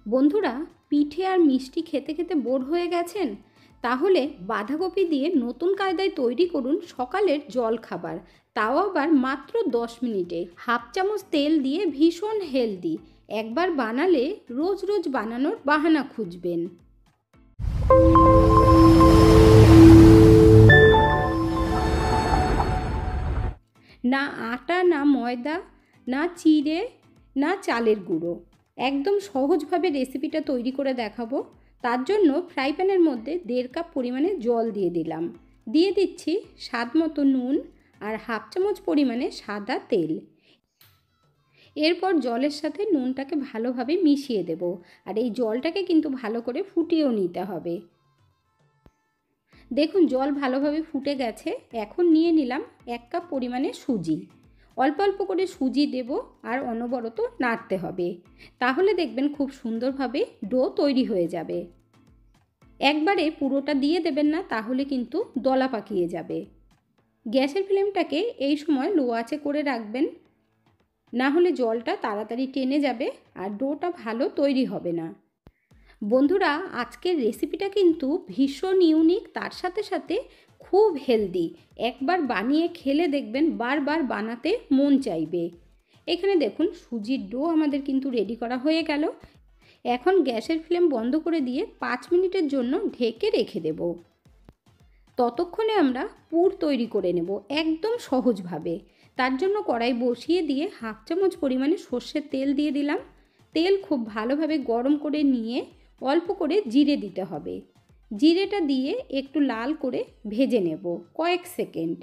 বন্ধুরা, পিঠে আর মিষ্টি খেতে খেতে বোর হয়ে গেছেন? তাহলে বাঁধাকপি দিয়ে নতুন কায়দায় তৈরি করুন সকালের জল খাবার, তাও আবার মাত্র 10 মিনিটে। হাফ চামচ তেল দিয়ে ভীষণ হেলদি। একবার বানালে রোজ রোজ বানানোর বাহানা খুঁজবেন। না আটা, না ময়দা, না চিড়ে, না চালের গুঁড়ো। একদম সহজভাবে রেসিপিটা তৈরি করে দেখাবো। তার জন্য ফ্রাই প্যানের মধ্যে 1.5 কাপ পরিমাণে জল দিয়ে দিলাম। দিয়ে দিচ্ছি স্বাদ মতো নুন আর হাফ চামচ পরিমাণে সাদা তেল। এরপর জলের সাথে নুনটাকে ভালোভাবে মিশিয়ে দেব। আর এই জলটাকে কিন্তু ভালো করে ফুটিয়েও নিতে হবে। দেখুন জল ভালোভাবে ফুটে গেছে। এখন নিয়ে নিলাম 1 কাপ পরিমাণে সুজি। অল্প অল্প করে সুজি দেব আর অনবরত নাড়তে হবে। তাহলে দেখবেন খুব সুন্দরভাবে ডো তৈরি হয়ে যাবে। একবারে পুরোটা দিয়ে দেবেন না, তাহলে কিন্তু দলা পাকিয়ে যাবে। গ্যাসের ফ্লেমটাকে এই সময় লো আঁচে করে রাখবেন, না হলে জলটা তাড়াতাড়ি টেনে যাবে আর ডোটা ভালো তৈরি হবে না। বন্ধুরা, আজকের রেসিপিটা কিন্তু ভীষণ ইউনিক, তার সাথে সাথে খুব হেলদি। একবার বানিয়ে খেলে দেখবেন বারবার বানাতে মন চাইবে। এখানে দেখুন সুজির ডো আমাদের কিন্তু রেডি করা হয়ে গেল। এখন গ্যাসের ফ্লেম বন্ধ করে দিয়ে 5 মিনিটের জন্য ঢেকে রেখে দেব। ততক্ষণে আমরা পুর তৈরি করে নেব একদম সহজভাবে। তার জন্য কড়াই বসিয়ে দিয়ে হাফ চামচ পরিমাণে সর্ষের তেল দিয়ে দিলাম। তেল খুব ভালোভাবে গরম করে নিয়ে অল্প করে জিরে দিতে হবে। জিরেটা দিয়ে একটু লাল করে ভেজে নেব কয়েক সেকেন্ড।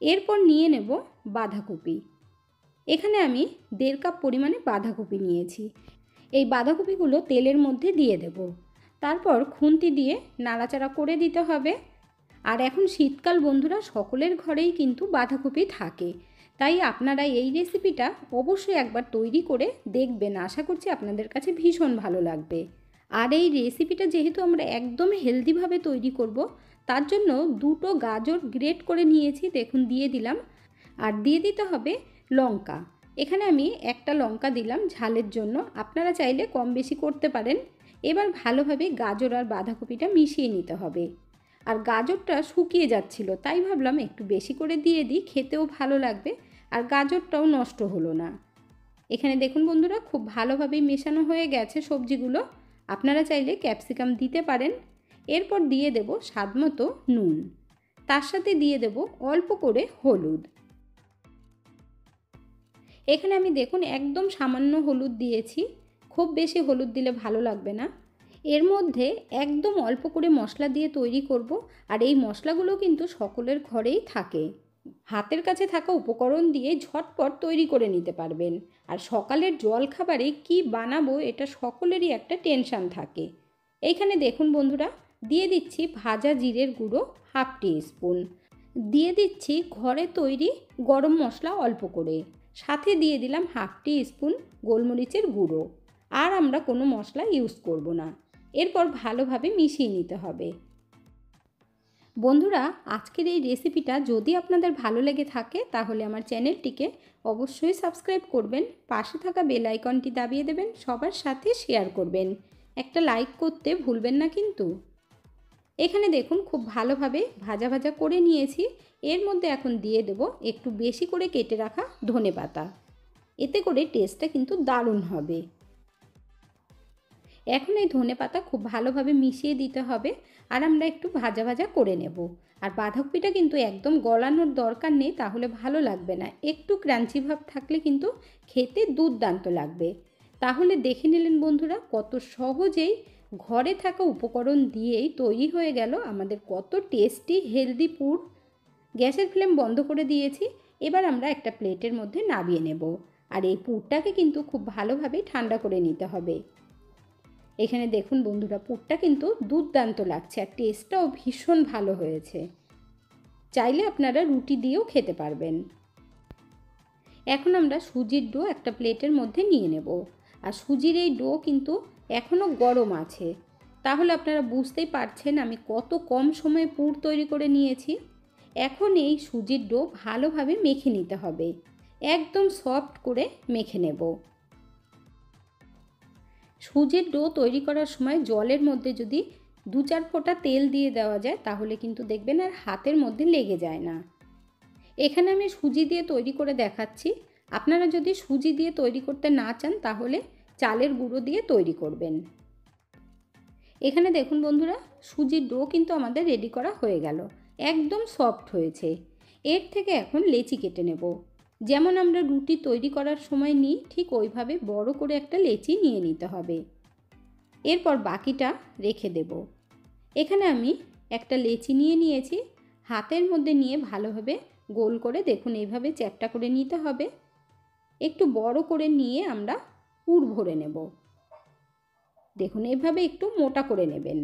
এরপর নিয়ে নেব বাঁধাকপি। এখানে আমি 1.5 কাপ পরিমাণে বাঁধাকপি নিয়েছি। এই বাঁধাকপিগুলো তেলের মধ্যে দিয়ে দেব। তারপর খুন্তি দিয়ে নাড়াচাড়া করে দিতে হবে। আর এখন শীতকাল বন্ধুরা, সকলের ঘরেই কিন্তু বাঁধাকপি থাকে। তাই আপনারা এই রেসিপিটা অবশ্যই একবার তৈরি করে দেখবেন। আশা করছি আপনাদের কাছে ভীষণ ভালো লাগবে। আর এই রেসিপিটা যেহেতু আমরা একদম হেলদিভাবে তৈরি করব, তার জন্য 2টো গাজর গ্রেট করে নিয়েছি, দেখুন দিয়ে দিলাম। আর দিয়ে দিতে হবে লঙ্কা। এখানে আমি একটা লঙ্কা দিলাম ঝালের জন্য, আপনারা চাইলে কম বেশি করতে পারেন। এবার ভালোভাবে গাজর আর বাঁধাকপিটা মিশিয়ে নিতে হবে। আর গাজরটা শুকিয়ে যাচ্ছিল, তাই ভাবলাম একটু বেশি করে দিয়ে দিই, খেতেও ভালো লাগবে আর গাজরটাও নষ্ট হলো না। এখানে দেখুন বন্ধুরা, খুব ভালোভাবেই মেশানো হয়ে গেছে সবজিগুলো। আপনারা চাইলে ক্যাপসিকাম দিতে পারেন। এরপর দিয়ে দেব স্বাদমতো নুন, তার সাথে দিয়ে দেব অল্প করে হলুদ। এখানে আমি দেখুন একদম সামান্য হলুদ দিয়েছি, খুব বেশি হলুদ দিলে ভালো লাগবে না। এর মধ্যে একদম অল্প করে মশলা দিয়ে তৈরি করব। আর এই মশলাগুলো কিন্তু সকলের ঘরেই থাকে। হাতের কাছে থাকা উপকরণ দিয়ে ঝটপট তৈরি করে নিতে পারবেন। আর সকালের জলখাবারে কি বানাবো, এটা সকলেরই একটা টেনশান থাকে। এইখানে দেখুন বন্ধুরা, দিয়ে দিচ্ছি ভাজা জিরের গুঁড়ো হাফ টিস্পুন। দিয়ে দিচ্ছি ঘরে তৈরি গরম মশলা অল্প করে। সাথে দিয়ে দিলাম হাফ টিস্পুন গোলমরিচের গুঁড়ো। আর আমরা কোনো মশলা ইউজ করব না। এরপর ভালোভাবে মিশিয়ে নিতে হবে। বন্ধুরা, আজকের এই রেসিপিটা যদি আপনাদের ভালো লেগে থাকে তাহলে আমার চ্যানেলটিকে অবশ্যই সাবস্ক্রাইব করবেন। পাশে থাকা বেল আইকনটি দাবিয়ে দেবেন, সবার সাথে শেয়ার করবেন। একটা লাইক করতে ভুলবেন না কিন্তু। এখানে দেখুন খুব ভালোভাবে ভাজা ভাজা করে নিয়েছি। এর মধ্যে এখন দিয়ে দেব একটু বেশি করে কেটে রাখা ধনেপাতা। এতে করে টেস্টটা কিন্তু দারুণ হবে। এখন এই ধনেপাতা খুব ভালোভাবে মিশিয়ে দিতে হবে। আর আমরা একটু ভাজা ভাজা করে নেব। আর বাঁধাকপিটা কিন্তু একদম গলানোর দরকার নেই, তাহলে ভালো লাগবে না। একটু ক্রাঞ্চি ভাব থাকলে কিন্তু খেতে দুর্দান্ত লাগবে। তাহলে দেখে নিলেন বন্ধুরা, কত সহজেই ঘরে থাকা উপকরণ দিয়েই তৈরি হয়ে গেল আমাদের কত টেস্টি হেলদি পুর। গ্যাসের ফ্লেম বন্ধ করে দিয়েছি। এবার আমরা একটা প্লেটের মধ্যে নামিয়ে নেব। আর এই পুরটাকে কিন্তু খুব ভালোভাবে ঠান্ডা করে নিতে হবে। এখানে দেখুন বন্ধুরা, পুরটা কিন্তু দুর্দান্ত লাগছে আর টেস্টটাও ভীষণ ভালো হয়েছে। চাইলে আপনারা রুটি দিয়েও খেতে পারবেন। এখন আমরা সুজির ডো একটা প্লেটের মধ্যে নিয়ে নেব। আর সুজির এই ডো কিন্তু এখনও গরম আছে, তাহলে আপনারা বুঝতেই পারছেন আমি কত কম সময়ে পুর তৈরি করে নিয়েছি। এখন এই সুজির ডো ভালোভাবে মেখে নিতে হবে, একদম সফট করে মেখে নেব। সুজির ডো তৈরি করার সময় জলের মধ্যে যদি 2-4 ফোঁটা তেল দিয়ে দেওয়া যায় তাহলে কিন্তু দেখবেন আর হাতের মধ্যে লেগে যায় না। এখানে আমি সুজি দিয়ে তৈরি করে দেখাচ্ছি। আপনারা যদি সুজি দিয়ে তৈরি করতে না চান তাহলে চালের গুঁড়ো দিয়ে তৈরি করবেন। এখানে দেখুন বন্ধুরা, সুজির ডো কিন্তু আমাদের রেডি করা হয়ে গেল। একদম সফট হয়েছে। এর থেকে এখন লেচি কেটে নেব। যেমন আমরা রুটি তৈরি করার সময় নিই ঠিক ওইভাবে বড় করে একটা লেচি নিয়ে নিতে হবে। এরপর বাকিটা রেখে দেব। এখানে আমি একটা লেচি নিয়ে নিয়েছি। হাতের মধ্যে নিয়ে ভালোভাবে গোল করে দেখুন এইভাবে চ্যাপ্টা করে নিতে হবে। একটু বড় করে নিয়ে আমরা পুর ভরে নেব। দেখুন এভাবে একটু মোটা করে নেবেন।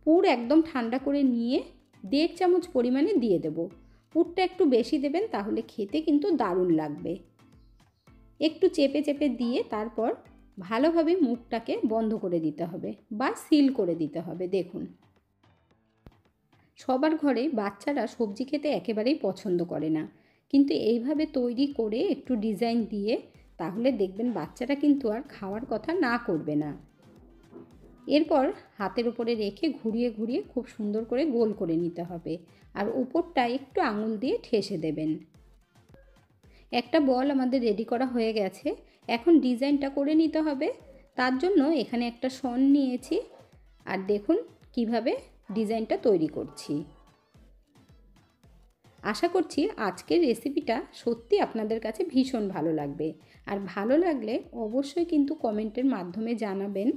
পুর একদম ঠান্ডা করে নিয়ে 1.5 চামচ পরিমাণে দিয়ে দেব। পুরটা একটু বেশি দেবেন, তাহলে খেতে কিন্তু দারুণ লাগবে। একটু চেপে চেপে দিয়ে তারপর ভালোভাবে মুখটাকে বন্ধ করে দিতে হবে বা সিল করে দিতে হবে। দেখুন সবার ঘরে বাচ্চারা সবজি খেতে একেবারেই পছন্দ করে না, কিন্তু এইভাবে তৈরি করে একটু ডিজাইন দিয়ে তাহলে দেখবেন বাচ্চারা কিন্তু আর খাওয়ার কথা না করবে না। এরপর হাতের উপরে রেখে ঘুরিয়ে ঘুরিয়ে খুব সুন্দর করে গোল করে নিতে হবে, আর উপরটা একটু আঙুল দিয়ে ঠেসে দেবেন। একটা বল আমাদের রেডি করা হয়ে গেছে। এখন ডিজাইনটা করে নিতে হবে। তার জন্য এখানে একটা শন নিয়েছি, আর দেখুন কিভাবে ডিজাইনটা তৈরি করছি। আশা করছি আজকের রেসিপিটা সত্যি আপনাদের কাছে ভীষণ ভালো লাগবে, আর ভালো লাগলে অবশ্যই কিন্তু কমেন্টের মাধ্যমে জানাবেন,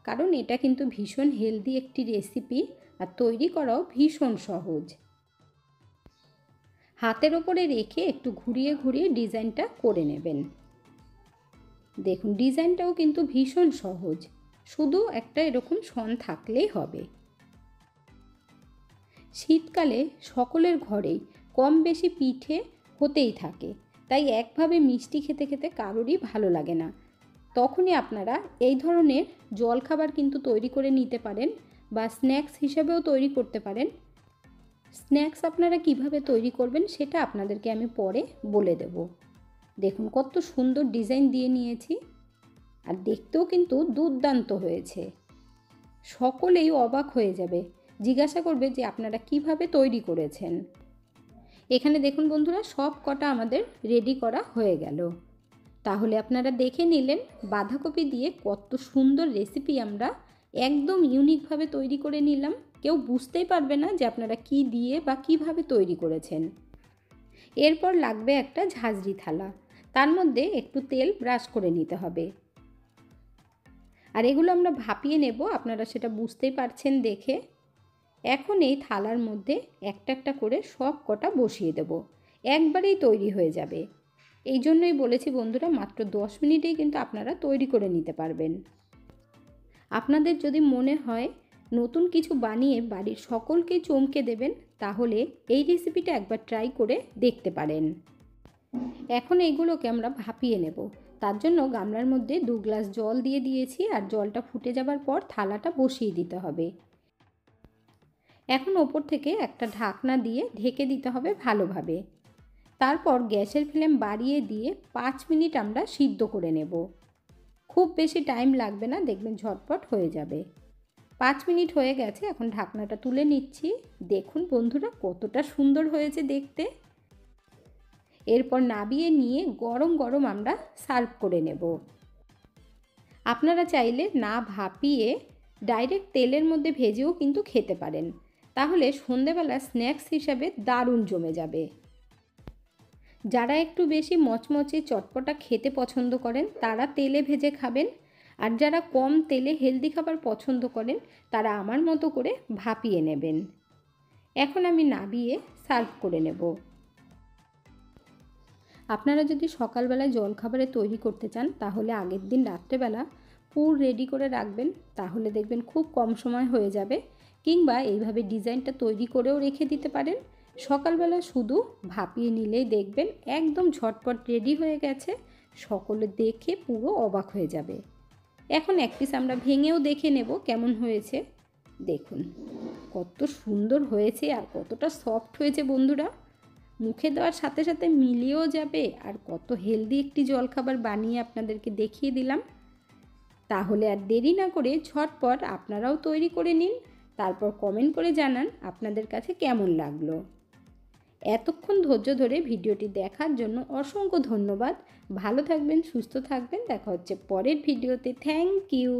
কারণ এটা কিন্তু ভীষণ হেলদি একটি রেসিপি আর তৈরি করাও ভীষণ সহজ। হাতের ওপরে রেখে একটু ঘুরিয়ে ঘুরিয়ে ডিজাইনটা করে নেবেন। দেখুন ডিজাইনটাও কিন্তু ভীষণ সহজ, শুধু একটা এরকম শন থাকলেই হবে। শীতকালে সকলের ঘরেই কম বেশি পিঠে হতেই থাকে, তাই একভাবে মিষ্টি খেতে খেতে কারোরই ভালো লাগে না। তখনই আপনারা এই ধরনের জলখাবার কিন্তু তৈরি করে নিতে পারেন বা স্ন্যাক্স হিসেবেও তৈরি করতে পারেন। স্ন্যাক্স আপনারা কিভাবে তৈরি করবেন সেটা আপনাদেরকে আমি পরে বলে দেব। দেখুন কত সুন্দর ডিজাইন দিয়ে নিয়েছি, আর দেখতেও কিন্তু দুর্দান্ত হয়েছে। সকলেই অবাক হয়ে যাবে, জিজ্ঞাসা করবে যে আপনারা কিভাবে তৈরি করেছেন। এখানে দেখুন বন্ধুরা সব কটা আমাদের রেডি করা হয়ে গেল। তাহলে আপনারা দেখে নিলেন বাঁধাকপি দিয়ে কত সুন্দর রেসিপি আমরা একদম ইউনিকভাবে তৈরি করে নিলাম। কেউ বুঝতেই পারবে না যে আপনারা কি দিয়ে বা কিভাবে তৈরি করেছেন। এরপর লাগবে একটা ঝাঁঝরি থালা, তার মধ্যে একটু তেল ব্রাশ করে নিতে হবে। আর এগুলো আমরা ভাপিয়ে নেব, আপনারা সেটা বুঝতেই পারছেন দেখে। এখন এই থালার মধ্যে একটা একটা করে সব কটা বসিয়ে দেব, একবারেই তৈরি হয়ে যাবে। এই জন্যই বলেছি বন্ধুরা, মাত্র 10 মিনিটেই কিন্তু আপনারা তৈরি করে নিতে পারবেন। আপনাদের যদি মনে হয় নতুন কিছু বানিয়ে বাড়ির সকলকে চমকে দেবেন, তাহলে এই রেসিপিটা একবার ট্রাই করে দেখতে পারেন। এখন এইগুলোকে আমরা ভাপিয়ে নেব। তার জন্য গামলার মধ্যে 2 গ্লাস জল দিয়ে দিয়েছি, আর জলটা ফুটে যাবার পর থালাটা বসিয়ে দিতে হবে। এখন ওপর থেকে একটা ঢাকনা দিয়ে ঢেকে দিতে হবে ভালোভাবে। তারপর গ্যাসের ফ্লেম বাড়িয়ে দিয়ে 5 মিনিট আমরা সিদ্ধ করে নেব। খুব বেশি টাইম লাগবে না, দেখবেন ঝটপট হয়ে যাবে। 5 মিনিট হয়ে গেছে, এখন ঢাকনাটা তুলে নিচ্ছি। দেখুন বন্ধুরা কতটা সুন্দর হয়েছে দেখতে। এরপর নাবিয়ে নিয়ে গরম গরম আমরা সার্ভ করে নেব। আপনারা চাইলে না ভাপিয়ে ডাইরেক্ট তেলের মধ্যে ভেজেও কিন্তু খেতে পারেন, তাহলে সন্ধেবেলা স্ন্যাক্স হিসাবে দারুণ জমে যাবে। যারা একটু বেশি মচমচে চটপটা খেতে পছন্দ করেন তারা তেলে ভেজে খাবেন, আর যারা কম তেলে হেলদি খাবার পছন্দ করেন তারা আমার মতো করে ভাপিয়ে নেবেন। এখন আমি নাবিয়ে সার্ভ করে নেব। আপনারা যদি সকালবেলায় জলখাবারে তৈরি করতে চান তাহলে আগের দিন রাত্রেবেলা পুর রেডি করে রাখবেন, তাহলে দেখবেন খুব কম সময় হয়ে যাবে। কিংবা এইভাবে ডিজাইনটা তৈরি করেও রেখে দিতে পারেন। সকালবেলা শুধু ভাপিয়ে নিলেই দেখবেন একদম ঝটপট রেডি হয়ে গেছে, সকলে দেখে পুরো অবাক হয়ে যাবে। এখন এক পিস আমরা ভেঙেও দেখে নেব কেমন হয়েছে। দেখুন কত সুন্দর হয়েছে আর কতটা সফট হয়েছে বন্ধুরা, মুখে দেওয়ার সাথে সাথে মিলিয়েও যাবে আর কত হেলদি একটি জলখাবার বানিয়ে আপনাদেরকে দেখিয়ে দিলাম। তাহলে আর দেরি না করে ঝটপট আপনারাও তৈরি করে নিন, তারপর কমেন্ট করে জানান আপনাদের কাছে কেমন লাগলো। এতক্ষণ ধৈর্য ধরে ভিডিওটি দেখার জন্য অসংখ্য ধন্যবাদ। ভালো থাকবেন, সুস্থ থাকবেন। দেখা হচ্ছে পরের ভিডিওতে। Thank you.